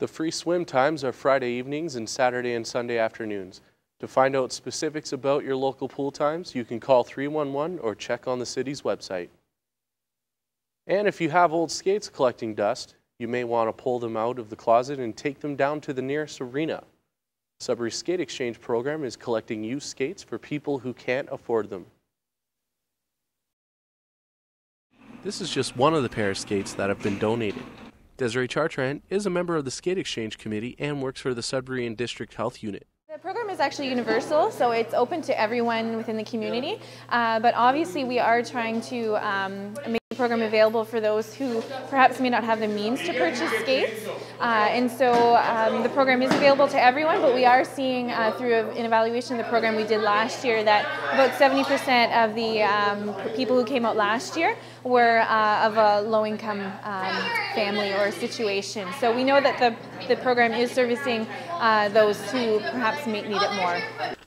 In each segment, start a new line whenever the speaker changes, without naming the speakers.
The free swim times are Friday evenings and Saturday and Sunday afternoons. To find out specifics about your local pool times, you can call 311 or check on the city's website. And if you have old skates collecting dust, you may want to pull them out of the closet and take them down to the nearest arena. Sudbury Skate Exchange program is collecting used skates for people who can't afford them. This is just one of the pair of skates that have been donated. Desiree Chartrand is a member of the Skate Exchange Committee and works for the Sudbury and District Health Unit.
The program is actually universal, so it's open to everyone within the community, but obviously we are trying to make the program available for those who perhaps may not have the means to purchase skates, and so the program is available to everyone, but we are seeing through an evaluation of the program we did last year that about 70% of the people who came out last year were of a low-income family or situation. So we know that the program is servicing those who perhaps may need it more.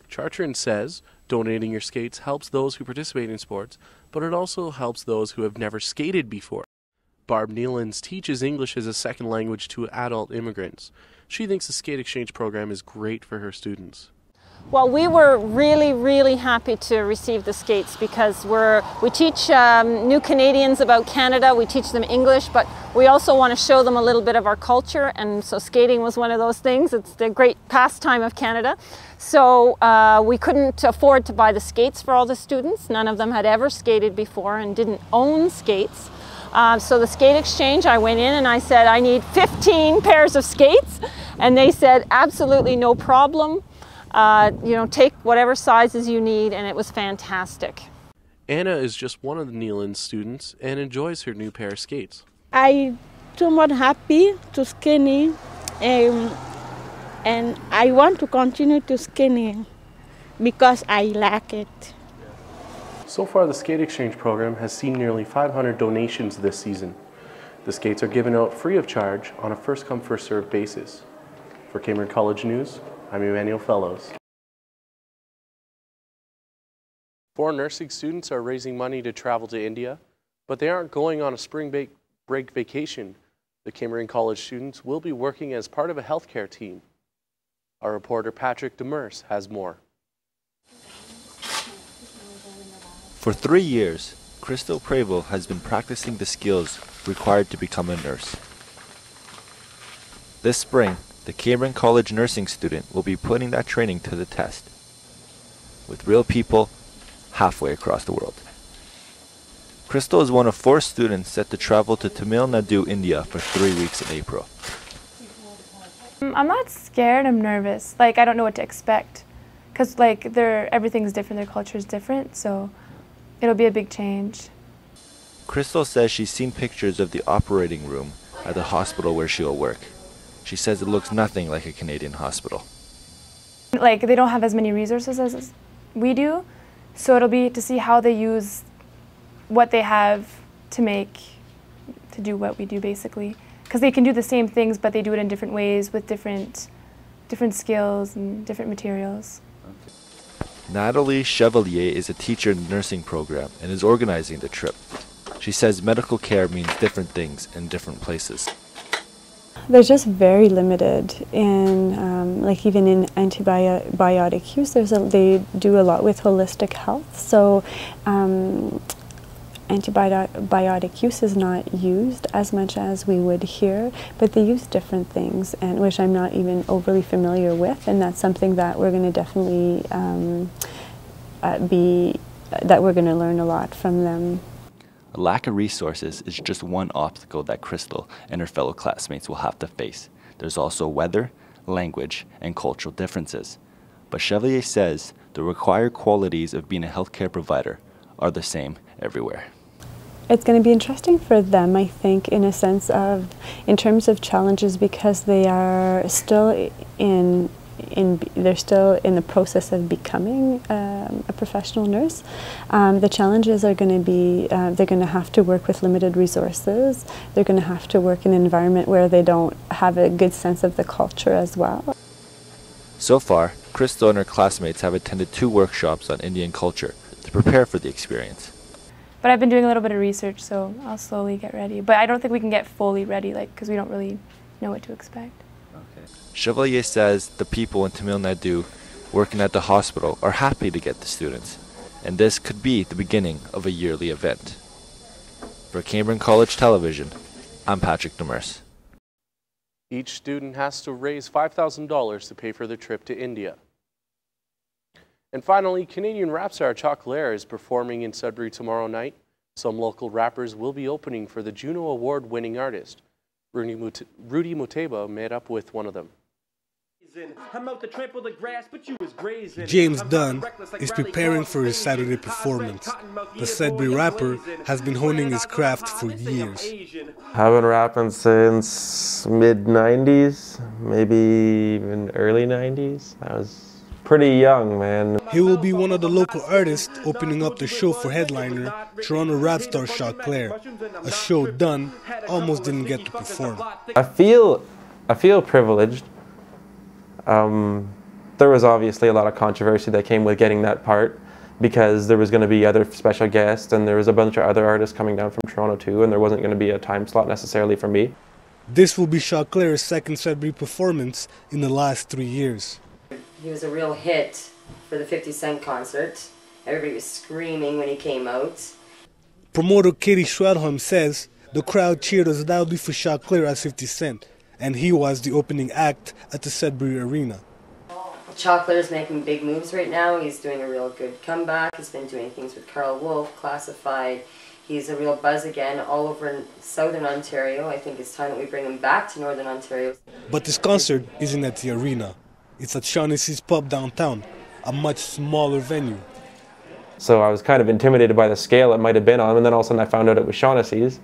Chartrand says donating your skates helps those who participate in sports, but it also helps those who have never skated before. Barb Nealons teaches English as a second language to adult immigrants. She thinks the Skate Exchange program is great for her students.
Well, we were really happy to receive the skates because we teach new Canadians about Canada, we teach them English, but we also want to show them a little bit of our culture, and so skating was one of those things. It's the great pastime of Canada. So we couldn't afford to buy the skates for all the students. None of them had ever skated before and didn't own skates. So the Skate Exchange, I went in and I said, I need 15 pairs of skates, and they said, absolutely no problem. Take whatever sizes you need, and it was fantastic.
Anna is just one of the Nealon students and enjoys her new pair of skates.
I too much happy to skating, and I want to continue to skating because I like it.
So far, the Skate Exchange program has seen nearly 500 donations this season. The skates are given out free of charge on a first-come, first-served basis. For Cambrian College News, I'm Emmanuel Fellows. 4 nursing students are raising money to travel to India, but they aren't going on a spring break vacation. The Cambrian College students will be working as part of a healthcare team. Our reporter Patrick Demers has more.
For 3 years, Crystal Prevost has been practicing the skills required to become a nurse. This spring, the Cambrian College nursing student will be putting that training to the test with real people halfway across the world. Crystal is one of 4 students set to travel to Tamil Nadu, India for 3 weeks in April.
I'm not scared, I'm nervous. I don't know what to expect because everything's different, their culture is different, so it'll be a big change.
Crystal says she's seen pictures of the operating room at the hospital where she'll work. She says it looks nothing like a Canadian hospital.
They don't have as many resources as we do, so it'll be to see how they use what they have to do what we do basically. Because they can do the same things, but they do it in different ways with different skills and different materials.
Natalie Chevalier is a teacher in the nursing program and is organizing the trip. She says medical care means different things in different places.
They're just very limited in, even in antibiotic use. They do a lot with holistic health, so antibiotic use is not used as much as we would here, but they use different things, and which I'm not even overly familiar with, and that's something that we're going to definitely we're going to learn a lot from them.
A lack of resources is just one obstacle that Crystal and her fellow classmates will have to face. There's also weather, language, and cultural differences. But Chevalier says the required qualities of being a healthcare provider are the same everywhere.
It's going to be interesting for them, I think, in terms of challenges, because they are still they're still in the process of becoming a professional nurse. The challenges are going to be, they're going to have to work with limited resources. They're going to have to work in an environment where they don't have a good sense of the culture as well.
So far, Crystal and her classmates have attended 2 workshops on Indian culture to prepare for the experience.
But I've been doing a little bit of research, so I'll slowly get ready. But I don't think we can get fully ready, because we don't really know what to expect.
Chevalier says the people in Tamil Nadu working at the hospital are happy to get the students, and this could be the beginning of a yearly event. For Cambrian College Television, I'm Patrick Demers.
Each student has to raise $5,000 to pay for their trip to India. And finally, Canadian rap star Chocolare is performing in Sudbury tomorrow night. Some local rappers will be opening for the Juno Award-winning artist. Rudy Muteba met up with one of them.
James Dunn is preparing for his Saturday performance. The Sudbury rapper has been honing his craft for years.
I've been rapping since mid-90s, maybe even early 90s. I was pretty young, man.
He will be one of the local artists opening up the show for headliner Toronto rap star Chocolare, a show Dunn almost didn't get to perform.
I feel privileged. There was obviously a lot of controversy that came with getting that part because there was going to be other special guests and there was a bunch of other artists coming down from Toronto too, and there wasn't going to be a time slot necessarily for me.
This will be Chocolare's second Sudbury performance in the last 3 years.
He was a real hit for the 50 Cent concert. Everybody was screaming when he came out.
Promoter Katie Schwedholm says the crowd cheered as loudly for Chocolare as 50 Cent, and he was the opening act at the Sudbury Arena.
Chocolare's making big moves right now. He's doing a real good comeback. He's been doing things with Carl Wolf, Classified. He's a real buzz again all over in Southern Ontario. I think it's time that we bring him back to Northern Ontario.
But this concert isn't at the arena. It's at Shaughnessy's Pub downtown, a much smaller venue.
So I was kind of intimidated by the scale it might have been on, and then all of a sudden I found out it was Shaughnessy's.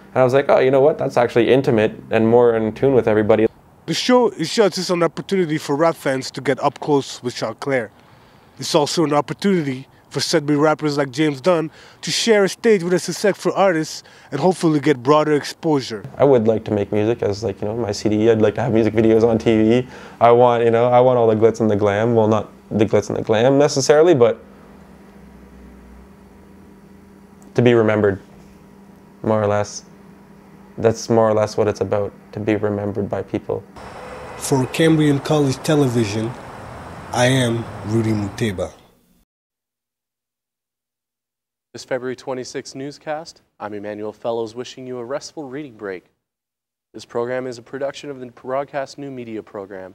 And I was like, oh, you know what, that's actually intimate and more in tune with everybody.
The show is just an opportunity for rap fans to get up close with Chocolare. It's also an opportunity for Sudbury rappers like James Dunn to share a stage with a successful artists and hopefully get broader exposure.
I would like to make music as my CD. I'd like to have music videos on TV. I want all the glitz and the glam. Well, not the glitz and the glam necessarily, but to be remembered, more or less. That's more or less what it's about, to be remembered by people.
For Cambrian College Television, I am Rudy Muteba.
This February 26th newscast, I'm Emmanuel Fellows wishing you a restful reading break. This program is a production of the Broadcast New Media program.